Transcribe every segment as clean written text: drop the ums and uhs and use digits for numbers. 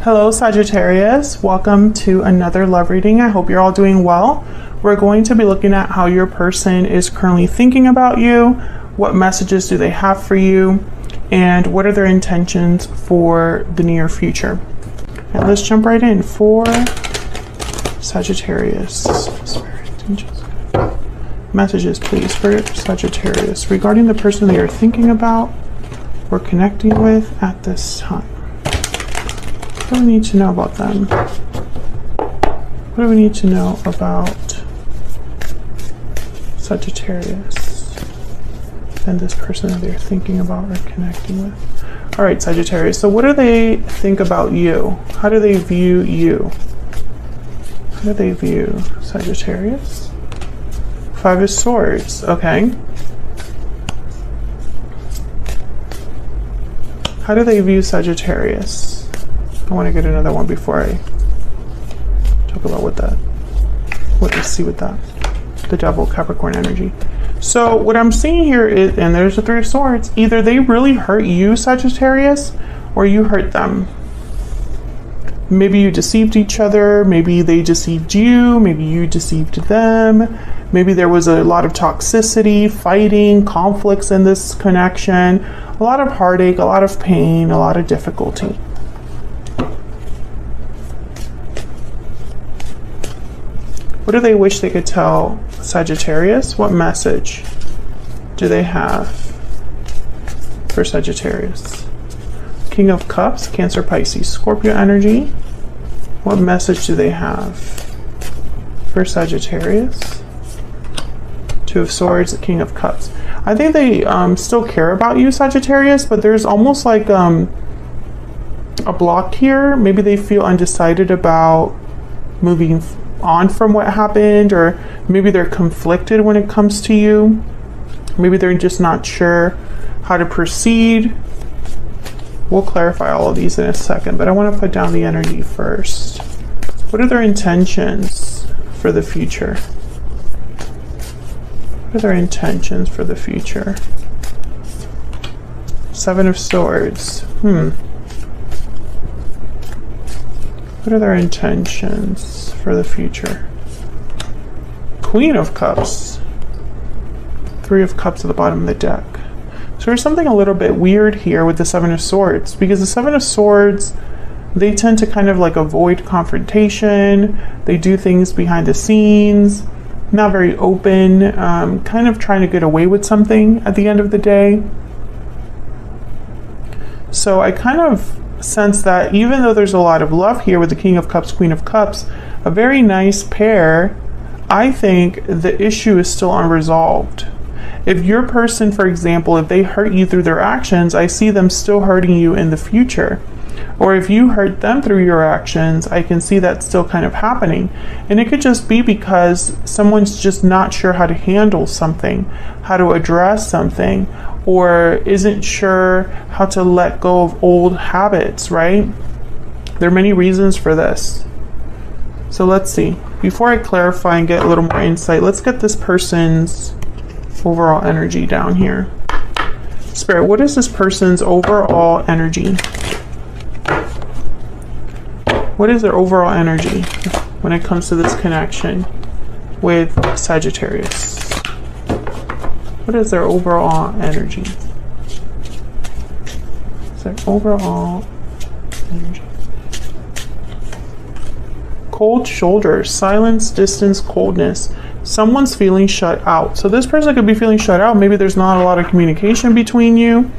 Hello Sagittarius, welcome to another love reading. I hope you're all doing well. We're going to be looking at how your person is currently thinking about you, what messages do they have for you, and what are their intentions for the near future. And let's jump right in for Sagittarius. Messages please for Sagittarius regarding the person they are thinking about or connecting with at this time. What do we need to know about them? What do we need to know about Sagittarius and this person that they're thinking about or connecting with? All right, Sagittarius. So what do they think about you? How do they view you? How do they view Sagittarius? Five of Swords. Okay. How do they view Sagittarius? I want to get another one before I talk about what they see with that. The Devil, Capricorn energy. So what I'm seeing here is, and there's the Three of Swords, either they really hurt you, Sagittarius, or you hurt them. Maybe you deceived each other, maybe they deceived you, maybe you deceived them, maybe there was a lot of toxicity, fighting, conflicts in this connection, a lot of heartache, a lot of pain, a lot of difficulty. What do they wish they could tell Sagittarius? What message do they have for Sagittarius? King of Cups, Cancer, Pisces, Scorpio energy. What message do they have for Sagittarius? Two of Swords, King of Cups. I think they still care about you, Sagittarius, but there's almost like a block here. Maybe they feel undecided about moving on from what happened, or maybe they're conflicted when it comes to you. Maybe they're just not sure how to proceed. We'll clarify all of these in a second, but I want to put down the energy first. What are their intentions for the future? What are their intentions for the future? Seven of Swords. What are their intentions for the future? Queen of Cups. Three of Cups at the bottom of the deck. So there's something a little bit weird here with the Seven of Swords, because the Seven of Swords, they tend to kind of like avoid confrontation. They do things behind the scenes, not very open, kind of trying to get away with something at the end of the day. So I kind of sense that even though there's a lot of love here with the King of Cups, Queen of Cups, a very nice pair, I think the issue is still unresolved. If your person, for example, if they hurt you through their actions, I see them still hurting you in the future. Or if you hurt them through your actions, I can see that still kind of happening. And it could just be because someone's just not sure how to handle something, how to address something, or isn't sure how to let go of old habits, right? There are many reasons for this. So let's see. Before I clarify and get a little more insight, let's get this person's overall energy down here. Spirit, what is this person's overall energy? What is their overall energy when it comes to this connection with Sagittarius? What is their overall energy? Is their overall energy? Cold shoulders, silence, distance, coldness. Someone's feeling shut out. So this person could be feeling shut out. Maybe there's not a lot of communication between you.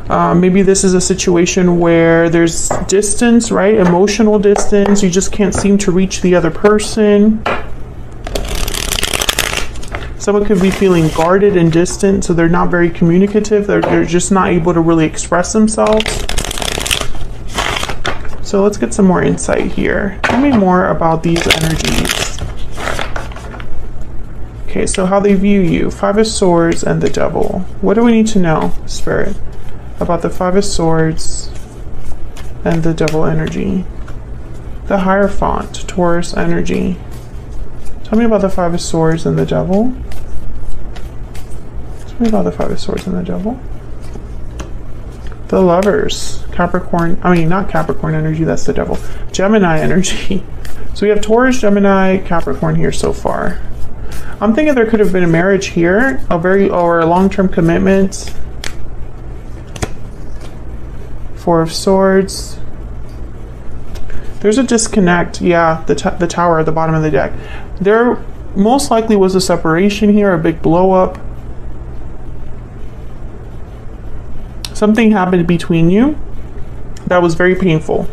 Maybe this is a situation where there's distance, right? Emotional distance. You just can't seem to reach the other person. Someone could be feeling guarded and distant, so they're not very communicative. They're just not able to really express themselves. So let's get some more insight here. Tell me more about these energies. Okay, so how they view you. Five of Swords and the Devil. What do we need to know, Spirit, about the Five of Swords and the Devil energy? The Hierophant, Taurus energy. Tell me about the Five of Swords and the Devil. Tell me about the Five of Swords and the Devil. The Lovers, Capricorn, I mean, not Capricorn energy, that's the devil. Gemini energy. So we have Taurus, Gemini, Capricorn here so far. I'm thinking there could have been a marriage here, or a long-term commitment. Four of Swords. There's a disconnect. Yeah, the tower at the bottom of the deck. There most likely was a separation here, a big blow up. Something happened between you that was very painful.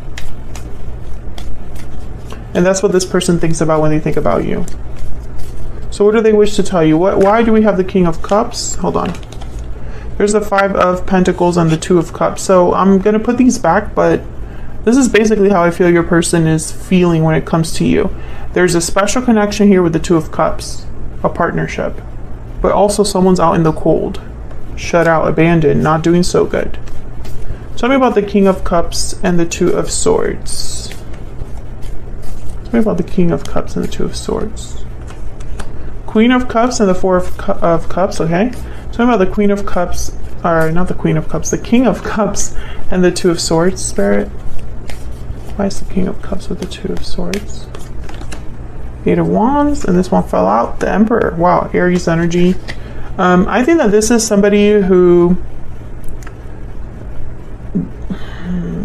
And that's what this person thinks about when they think about you. So what do they wish to tell you? Why do we have the King of Cups? Hold on. There's the Five of Pentacles and the Two of Cups. So I'm going to put these back, but this is basically how I feel your person is feeling when it comes to you. There's a special connection here with the Two of Cups, a partnership, but also someone's out in the cold, shut out, abandoned, not doing so good. Tell me about the King of Cups and the Two of Swords. Tell me about the King of Cups and the Two of Swords. Queen of Cups and the Four of Cups, okay? Tell me about the Queen of Cups, or not the Queen of Cups, the King of Cups and the Two of Swords, Spirit. Why is the King of Cups with the Two of Swords? Eight of Wands, and this one fell out. The Emperor. Wow, Aries energy. I think that this is somebody who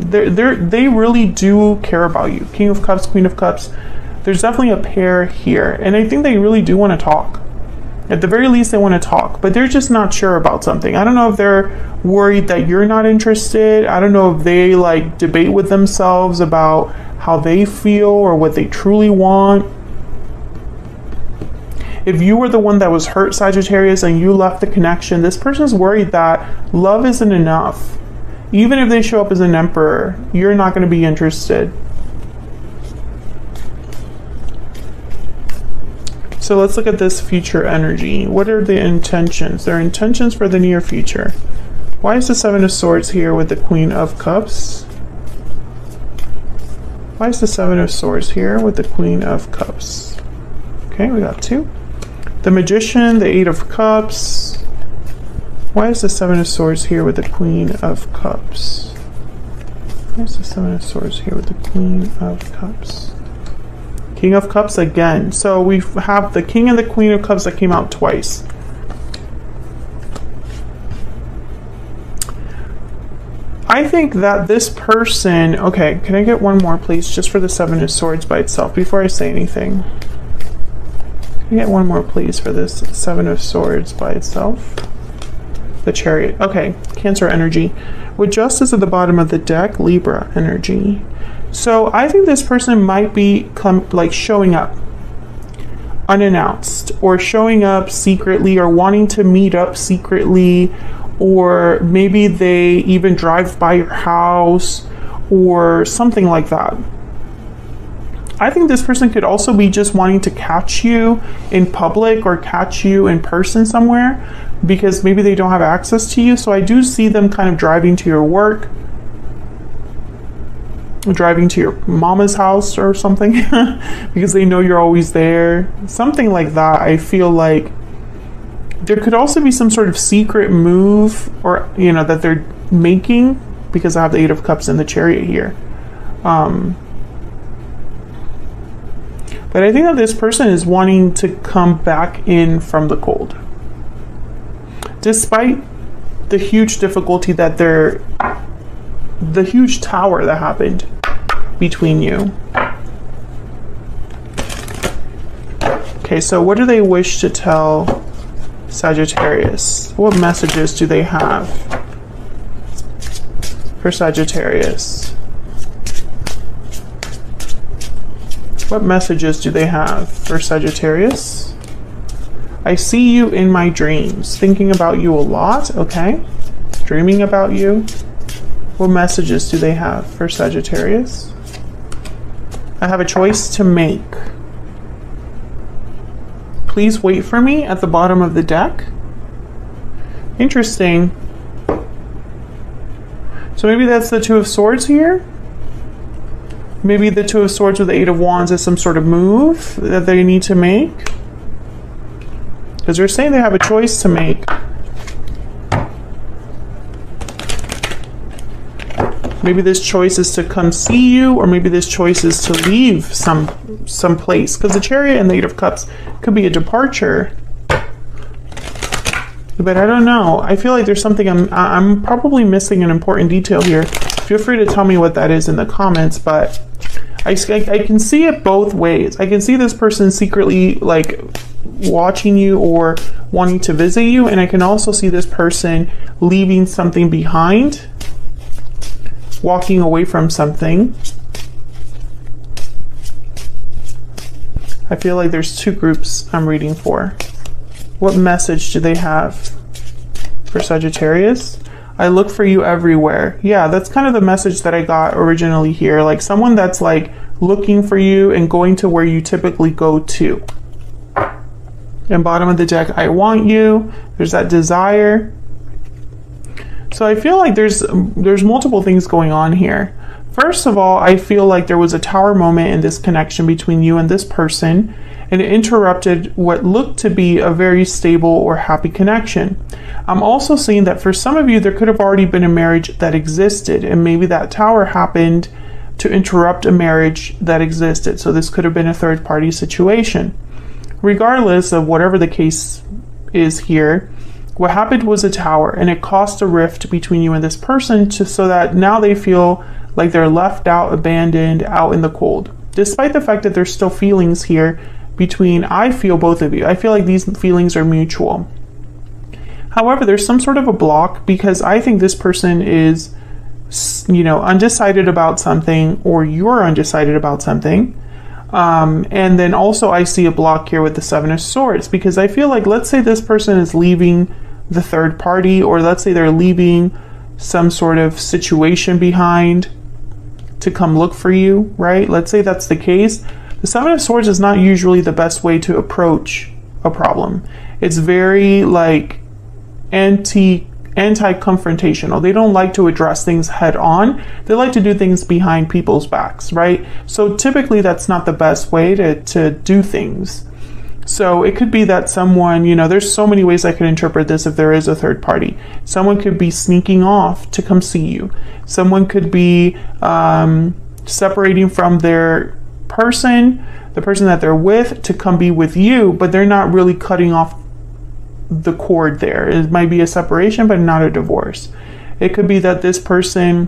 they really do care about you. King of Cups, Queen of Cups. There's definitely a pair here, and I think they really do want to talk. At the very least, they want to talk, but they're just not sure about something. I don't know if they're worried that you're not interested. I don't know if they like debate with themselves about how they feel or what they truly want. If you were the one that was hurt, Sagittarius, and you left the connection, this person's worried that love isn't enough. Even if they show up as an Emperor, you're not going to be interested. So let's look at this future energy. What are the intentions? Their intentions for the near future. Why is the Seven of Swords here with the Queen of Cups? Why is the Seven of Swords here with the Queen of Cups? Okay, we got two. The Magician, the Eight of Cups. Why is the Seven of Swords here with the Queen of Cups? Why is the Seven of Swords here with the Queen of Cups? King of Cups again. So we have the King and the Queen of Cups that came out twice. I think that this person, okay, can I get one more please, just for the Seven of Swords by itself before I say anything? Can I get one more please for this Seven of Swords by itself? The Chariot. Okay, Cancer energy. With Justice at the bottom of the deck, Libra energy. So I think this person might be showing up unannounced, or showing up secretly, or wanting to meet up secretly, or maybe they even drive by your house or something like that. I think this person could also be just wanting to catch you in public or catch you in person somewhere, because maybe they don't have access to you. So I do see them kind of driving to your work, driving to your mama's house or something because they know you're always there. Something like that. I feel like there could also be some sort of secret move, or that they're making, because I have the Eight of Cups and the Chariot here. But I think that this person is wanting to come back in from the cold, despite the huge difficulty that the huge tower that happened between you. Okay, so what do they wish to tell Sagittarius? What messages do they have for Sagittarius? What messages do they have for Sagittarius? I see you in my dreams, thinking about you a lot, okay? Dreaming about you. What messages do they have for Sagittarius? I have a choice to make. Please wait for me at the bottom of the deck. Interesting. So maybe that's the Two of Swords here. Maybe the Two of Swords with the Eight of Wands is some sort of move that they need to make. Because they're saying they have a choice to make. Maybe this choice is to come see you, or maybe this choice is to leave some place, because the Chariot and the Eight of Cups could be a departure. But I don't know. I feel like there's something I'm probably missing an important detail here. Feel free to tell me what that is in the comments, but I can see it both ways. I can see this person secretly like watching you or wanting to visit you, and I can also see this person leaving something behind, walking away from something. I feel like there's two groups I'm reading for. What message do they have for Sagittarius? I look for you everywhere. Yeah, that's kind of the message that I got originally here. Like someone that's like looking for you and going to where you typically go to. And bottom of the deck, I want you. There's that desire. So I feel like there's multiple things going on here. First of all, I feel like there was a tower moment in this connection between you and this person, and it interrupted what looked to be a very stable or happy connection. I'm also seeing that for some of you, there could have already been a marriage that existed, and maybe that tower happened to interrupt a marriage that existed. So this could have been a third party situation. Regardless of whatever the case is here, what happened was a tower, and it caused a rift between you and this person so that now they feel like they're left out, abandoned, out in the cold. Despite the fact that there's still feelings here between, I feel, both of you. I feel like these feelings are mutual. However, there's some sort of a block because I think this person is, you know, undecided about something, or you're undecided about something. And then also I see a block here with the Seven of Swords, because I feel like, let's say this person is leaving the third party, or let's say they're leaving some sort of situation behind to come look for you, right? Let's say that's the case. The Seven of Swords is not usually the best way to approach a problem. It's very like anti-confrontational. They don't like to address things head on. They like to do things behind people's backs, right? So typically that's not the best way to do things. So it could be that someone, you know, there's so many ways I could interpret this if there is a third party. Someone could be sneaking off to come see you. Someone could be separating from their person, the person that they're with, to come be with you, but they're not really cutting off the cord there. It might be a separation, but not a divorce. It could be that this person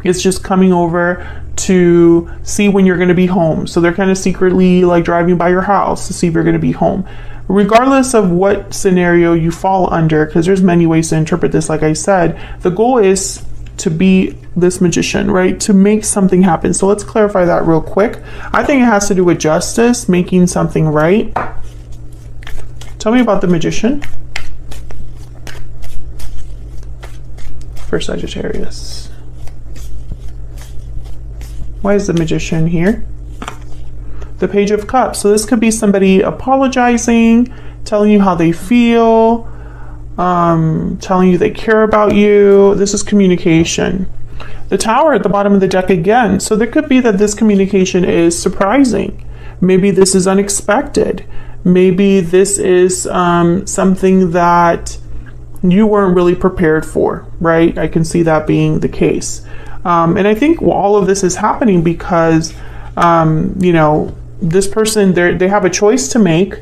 is just coming over to see when you're going to be home. So they're kind of secretly like driving by your house to see if you're going to be home. Regardless of what scenario you fall under, because there's many ways to interpret this, like I said, the goal is to be this magician, right? To make something happen. So let's clarify that real quick. I think it has to do with justice, making something right. Tell me about the magician for Sagittarius. Why is the magician here? The Page of Cups. So this could be somebody apologizing, telling you how they feel, telling you they care about you. This is communication. The Tower at the bottom of the deck again. So there could be that this communication is surprising. Maybe this is unexpected. Maybe this is something that you weren't really prepared for, right? I can see that being the case. And I think all of this is happening because, you know, this person, they have a choice to make.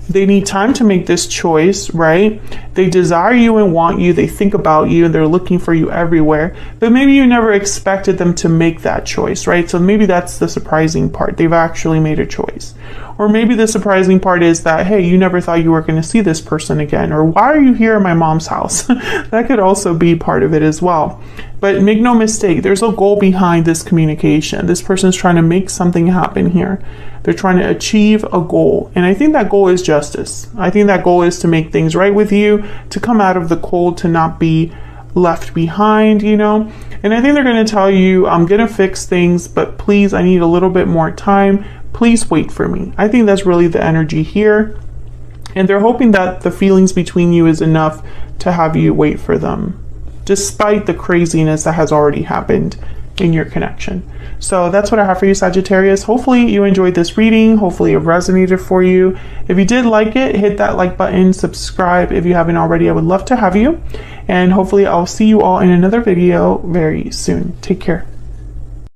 They need time to make this choice, right? They desire you and want you. They think about you and they're looking for you everywhere. But maybe you never expected them to make that choice, right? So maybe that's the surprising part. They've actually made a choice. Or maybe the surprising part is that, hey, you never thought you were going to see this person again. Or why are you here at my mom's house? That could also be part of it as well. But make no mistake, there's a goal behind this communication. This person's trying to make something happen here. They're trying to achieve a goal. And I think that goal is justice. I think that goal is to make things right with you, to come out of the cold, to not be left behind, you know. And I think they're going to tell you, I'm going to fix things, but please, I need a little bit more time. Please wait for me. I think that's really the energy here. And they're hoping that the feelings between you is enough to have you wait for them, despite the craziness that has already happened in your connection. So that's what I have for you, Sagittarius. Hopefully you enjoyed this reading. Hopefully it resonated for you. If you did like it, hit that like button, subscribe if you haven't already. I would love to have you. And hopefully I'll see you all in another video very soon. Take care.